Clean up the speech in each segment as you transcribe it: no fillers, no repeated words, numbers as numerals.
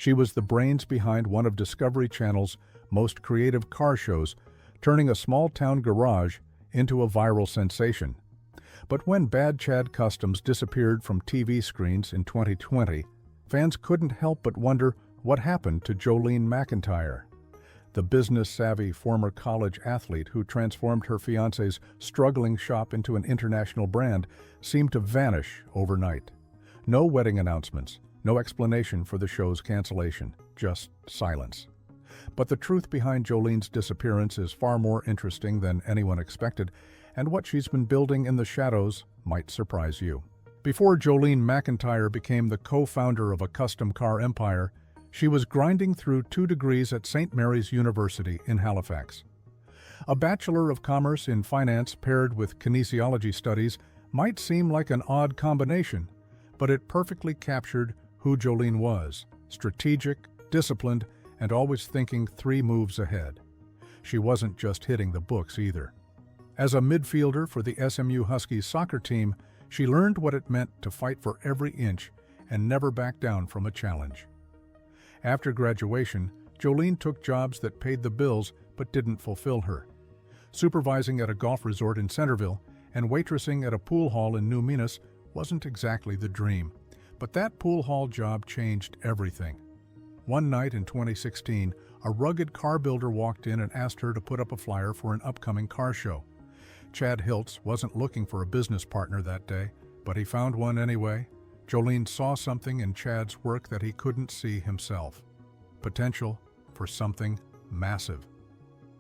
She was the brains behind one of Discovery Channel's most creative car shows, turning a small-town garage into a viral sensation. But when Bad Chad Customs disappeared from TV screens in 2020, fans couldn't help but wonder what happened to Jolene MacIntyre. The business-savvy former college athlete who transformed her fiancé's struggling shop into an international brand seemed to vanish overnight. No wedding announcements, no explanation for the show's cancellation, just silence. But the truth behind Jolene's disappearance is far more interesting than anyone expected, and what she's been building in the shadows might surprise you. Before Jolene MacIntyre became the co-founder of a custom car empire, she was grinding through 2 degrees at St. Mary's University in Halifax. A Bachelor of Commerce in Finance paired with kinesiology studies might seem like an odd combination, but it perfectly captured who Jolene was: strategic, disciplined, and always thinking 3 moves ahead. She wasn't just hitting the books either. As a midfielder for the SMU Huskies soccer team, she learned what it meant to fight for every inch and never back down from a challenge. After graduation, Jolene took jobs that paid the bills but didn't fulfill her. Supervising at a golf resort in Centerville and waitressing at a pool hall in New Minas wasn't exactly the dream, but that pool hall job changed everything. One night in 2016, a rugged car builder walked in and asked her to put up a flyer for an upcoming car show. Chad Hiltz wasn't looking for a business partner that day, but he found one anyway. Jolene saw something in Chad's work that he couldn't see himself: potential for something massive.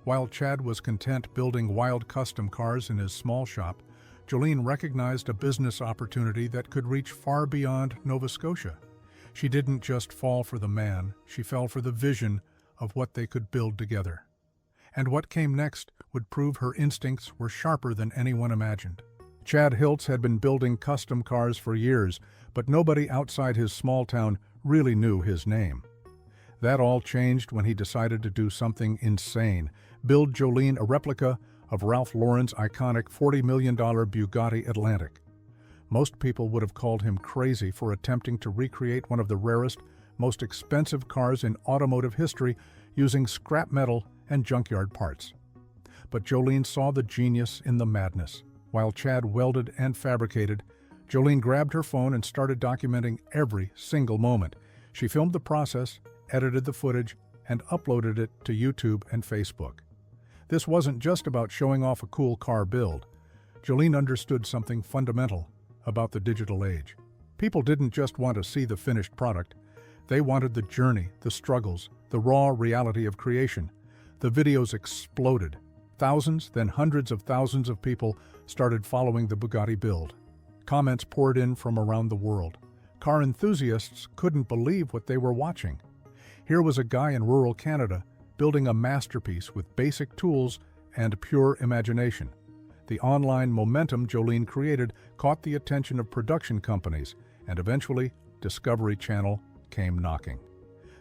While Chad was content building wild custom cars in his small shop, Jolene recognized a business opportunity that could reach far beyond Nova Scotia. She didn't just fall for the man, she fell for the vision of what they could build together. And what came next would prove her instincts were sharper than anyone imagined. Chad Hiltz had been building custom cars for years, but nobody outside his small town really knew his name. That all changed when he decided to do something insane: build Jolene a replica of Ralph Lauren's iconic $40 million Bugatti Atlantic. Most people would have called him crazy for attempting to recreate one of the rarest, most expensive cars in automotive history using scrap metal and junkyard parts. But Jolene saw the genius in the madness. While Chad welded and fabricated, Jolene grabbed her phone and started documenting every single moment. She filmed the process, edited the footage, and uploaded it to YouTube and Facebook. This wasn't just about showing off a cool car build. Jolene understood something fundamental about the digital age. People didn't just want to see the finished product. They wanted the journey, the struggles, the raw reality of creation. The videos exploded. Thousands, then hundreds of thousands of people started following the Bugatti build. Comments poured in from around the world. Car enthusiasts couldn't believe what they were watching. Here was a guy in rural Canada building a masterpiece with basic tools and pure imagination. The online momentum Jolene created caught the attention of production companies, and eventually Discovery Channel came knocking.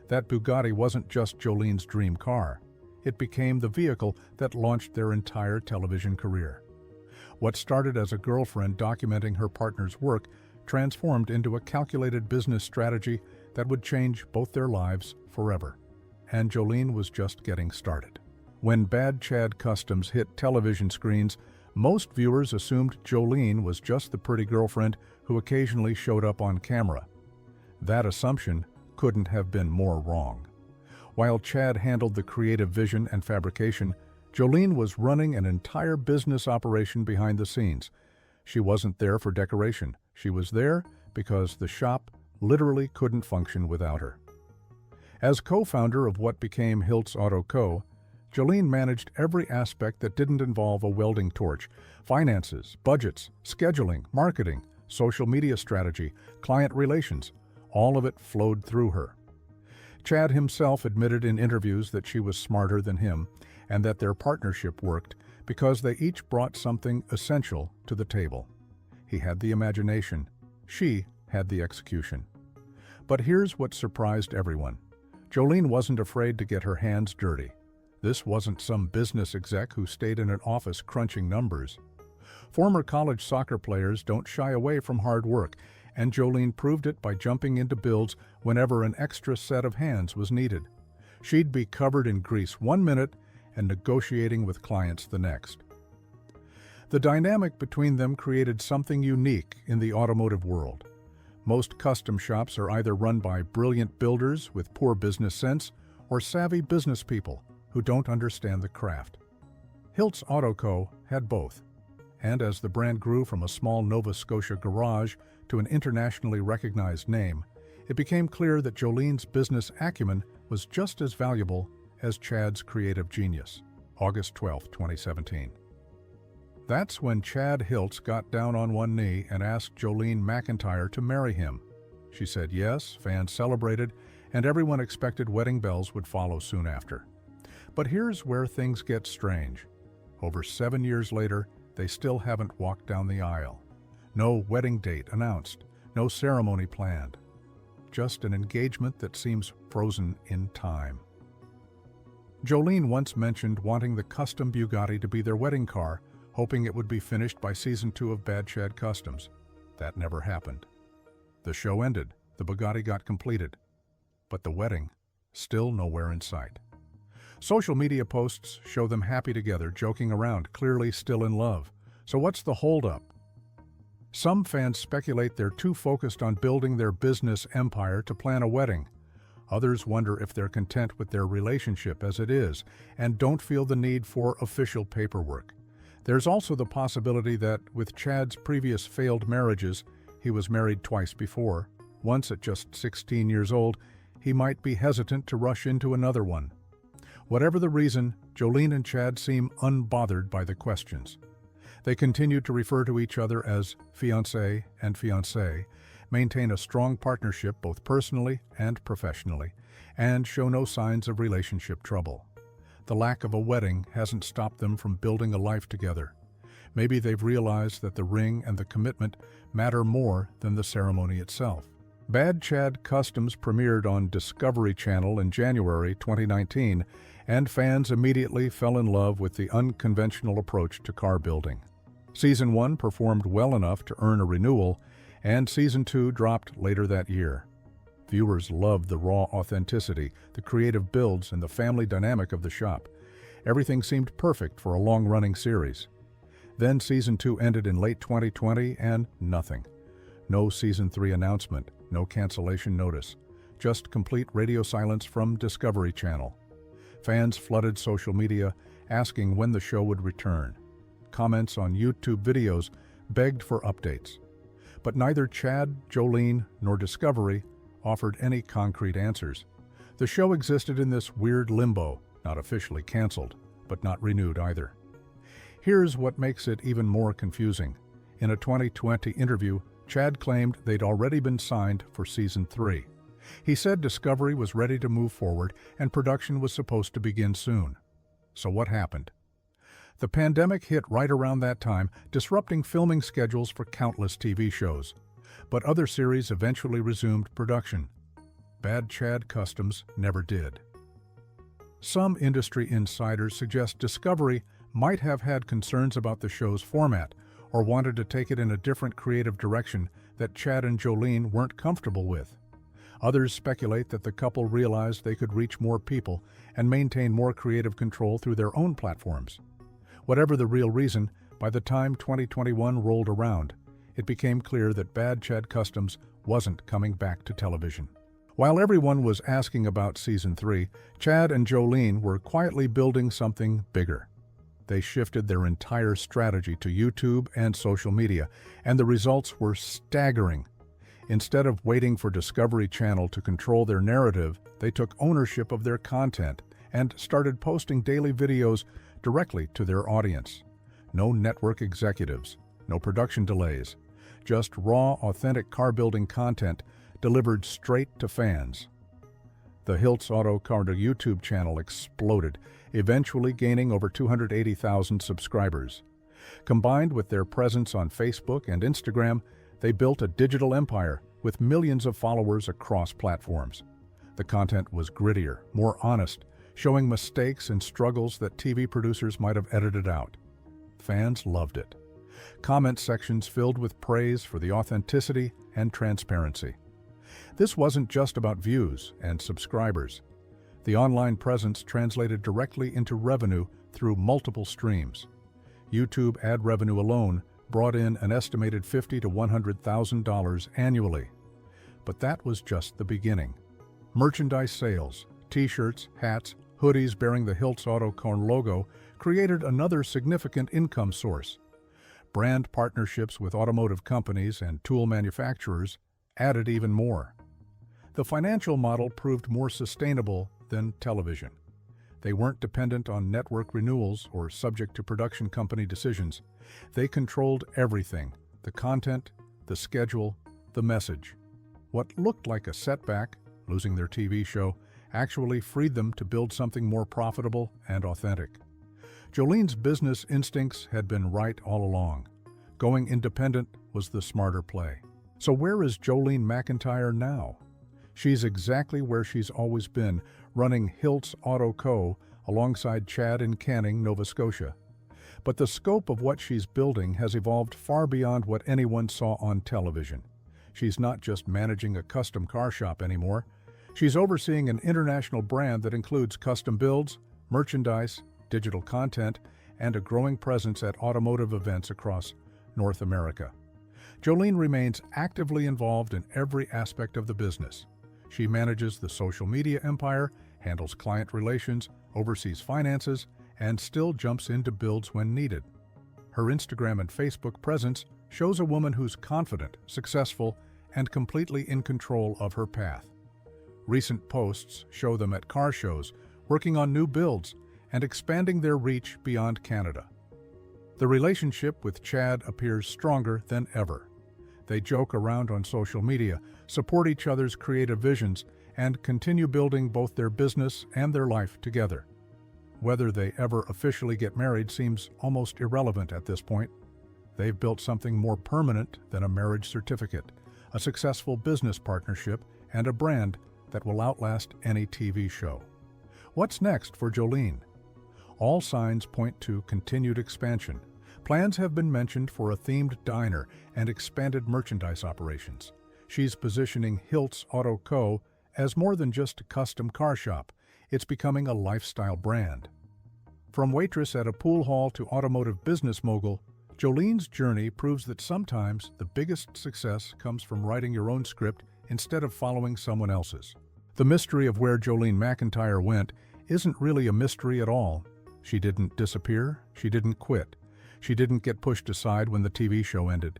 That Bugatti wasn't just Jolene's dream car. It became the vehicle that launched their entire television career. What started as a girlfriend documenting her partner's work transformed into a calculated business strategy that would change both their lives forever. And Jolene was just getting started. When Bad Chad Customs hit television screens, most viewers assumed Jolene was just the pretty girlfriend who occasionally showed up on camera. That assumption couldn't have been more wrong. While Chad handled the creative vision and fabrication, Jolene was running an entire business operation behind the scenes. She wasn't there for decoration. She was there because the shop literally couldn't function without her. As co-founder of what became Hiltz Auto Co., Jolene managed every aspect that didn't involve a welding torch: finances, budgets, scheduling, marketing, social media strategy, client relations. All of it flowed through her. Chad himself admitted in interviews that she was smarter than him and that their partnership worked because they each brought something essential to the table. He had the imagination. She had the execution. But here's what surprised everyone. Jolene wasn't afraid to get her hands dirty. This wasn't some business exec who stayed in an office crunching numbers. Former college soccer players don't shy away from hard work, and Jolene proved it by jumping into builds whenever an extra set of hands was needed. She'd be covered in grease 1 minute and negotiating with clients the next. The dynamic between them created something unique in the automotive world. Most custom shops are either run by brilliant builders with poor business sense or savvy business people who don't understand the craft. Hiltz Auto Co. had both, and as the brand grew from a small Nova Scotia garage to an internationally recognized name, it became clear that Jolene's business acumen was just as valuable as Chad's creative genius. August 12, 2017. That's when Chad Hiltz got down on one knee and asked Jolene MacIntyre to marry him. She said yes, fans celebrated, and everyone expected wedding bells would follow soon after. But here's where things get strange. Over 7 years later, they still haven't walked down the aisle. No wedding date announced, no ceremony planned. Just an engagement that seems frozen in time. Jolene once mentioned wanting the custom Bugatti to be their wedding car, hoping it would be finished by season 2 of Bad Chad Customs. That never happened. The show ended, the Bugatti got completed, but the wedding, still nowhere in sight. Social media posts show them happy together, joking around, clearly still in love. So what's the holdup? Some fans speculate they're too focused on building their business empire to plan a wedding. Others wonder if they're content with their relationship as it is and don't feel the need for official paperwork. There's also the possibility that, with Chad's previous failed marriages, he was married twice before. Once at just 16 years old, he might be hesitant to rush into another one. Whatever the reason, Jolene and Chad seem unbothered by the questions. They continue to refer to each other as fiancé and fiancée, maintain a strong partnership both personally and professionally, and show no signs of relationship trouble. The lack of a wedding hasn't stopped them from building a life together. Maybe they've realized that the ring and the commitment matter more than the ceremony itself. Bad Chad Customs premiered on Discovery Channel in January 2019, and fans immediately fell in love with the unconventional approach to car building. Season 1 performed well enough to earn a renewal, and Season 2 dropped later that year. Viewers loved the raw authenticity, the creative builds, and the family dynamic of the shop. Everything seemed perfect for a long-running series. Then Season 2 ended in late 2020, and nothing. No Season 3 announcement, no cancellation notice, just complete radio silence from Discovery Channel. Fans flooded social media, asking when the show would return. Comments on YouTube videos begged for updates. But neither Chad, Jolene, nor Discovery offered any concrete answers. The show existed in this weird limbo, not officially canceled, but not renewed either. Here's what makes it even more confusing. In a 2020 interview, Chad claimed they'd already been signed for Season 3. He said Discovery was ready to move forward and production was supposed to begin soon. So what happened? The pandemic hit right around that time, disrupting filming schedules for countless TV shows. But other series eventually resumed production. Bad Chad Customs never did. Some industry insiders suggest Discovery might have had concerns about the show's format or wanted to take it in a different creative direction that Chad and Jolene weren't comfortable with. Others speculate that the couple realized they could reach more people and maintain more creative control through their own platforms. Whatever the real reason, by the time 2021 rolled around, it became clear that Bad Chad Customs wasn't coming back to television. While everyone was asking about Season 3, Chad and Jolene were quietly building something bigger. They shifted their entire strategy to YouTube and social media, and the results were staggering. Instead of waiting for Discovery Channel to control their narrative, they took ownership of their content and started posting daily videos directly to their audience. No network executives, no production delays, just raw, authentic car-building content delivered straight to fans. The Hiltz Auto Car YouTube channel exploded, eventually gaining over 280,000 subscribers. Combined with their presence on Facebook and Instagram, they built a digital empire with millions of followers across platforms. The content was grittier, more honest, showing mistakes and struggles that TV producers might have edited out. Fans loved it. Comment sections filled with praise for the authenticity and transparency. This wasn't just about views and subscribers. The online presence translated directly into revenue through multiple streams. YouTube ad revenue alone brought in an estimated $50,000 to $100,000 annually. But that was just the beginning. Merchandise sales, t-shirts, hats, hoodies bearing the Hiltz Auto-Co logo created another significant income source. Brand partnerships with automotive companies and tool manufacturers added even more. The financial model proved more sustainable than television. They weren't dependent on network renewals or subject to production company decisions. They controlled everything: the content, the schedule, the message. What looked like a setback, losing their TV show, actually freed them to build something more profitable and authentic. Jolene's business instincts had been right all along. Going independent was the smarter play. So where is Jolene MacIntyre now? She's exactly where she's always been, running Hiltz Auto-Co alongside Chad in Canning, Nova Scotia. But the scope of what she's building has evolved far beyond what anyone saw on television. She's not just managing a custom car shop anymore. She's overseeing an international brand that includes custom builds, merchandise, digital content, and a growing presence at automotive events across North America. Jolene remains actively involved in every aspect of the business. She manages the social media empire, handles client relations, oversees finances, and still jumps into builds when needed. Her Instagram and Facebook presence shows a woman who's confident, successful, and completely in control of her path. Recent posts show them at car shows, working on new builds, and expanding their reach beyond Canada. The relationship with Chad appears stronger than ever. They joke around on social media, support each other's creative visions, and continue building both their business and their life together. Whether they ever officially get married seems almost irrelevant at this point. They've built something more permanent than a marriage certificate, a successful business partnership, and a brand that will outlast any TV show. What's next for Jolene? All signs point to continued expansion. Plans have been mentioned for a themed diner and expanded merchandise operations. She's positioning Hiltz Auto-Co as more than just a custom car shop. It's becoming a lifestyle brand. From waitress at a pool hall to automotive business mogul, Jolene's journey proves that sometimes the biggest success comes from writing your own script instead of following someone else's. The mystery of where Jolene MacIntyre went isn't really a mystery at all. She didn't disappear, she didn't quit. She didn't get pushed aside when the TV show ended.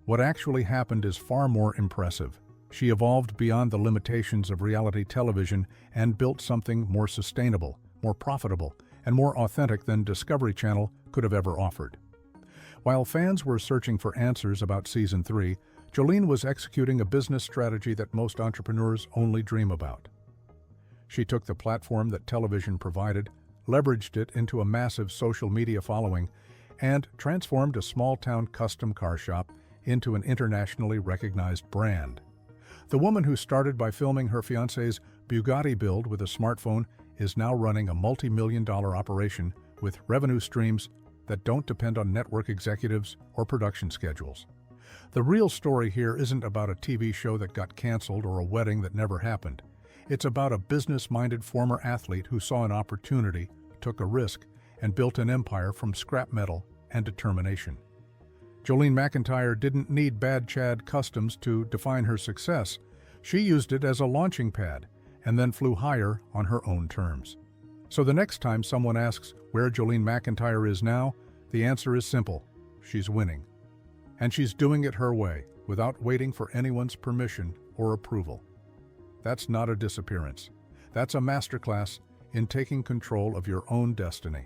What actually happened is far more impressive. She evolved beyond the limitations of reality television and built something more sustainable, more profitable, and more authentic than Discovery Channel could have ever offered. While fans were searching for answers about Season 3, Jolene was executing a business strategy that most entrepreneurs only dream about. She took the platform that television provided, leveraged it into a massive social media following, and transformed a small-town custom car shop into an internationally recognized brand. The woman who started by filming her fiancé's Bugatti build with a smartphone is now running a multi-million-dollar operation with revenue streams that don't depend on network executives or production schedules. The real story here isn't about a TV show that got canceled or a wedding that never happened. It's about a business-minded former athlete who saw an opportunity, took a risk, and built an empire from scrap metal and determination. Jolene MacIntyre didn't need Bad Chad Customs to define her success. She used it as a launching pad and then flew higher on her own terms. So the next time someone asks where Jolene MacIntyre is now, the answer is simple: she's winning. And she's doing it her way, without waiting for anyone's permission or approval. That's not a disappearance. That's a masterclass in taking control of your own destiny.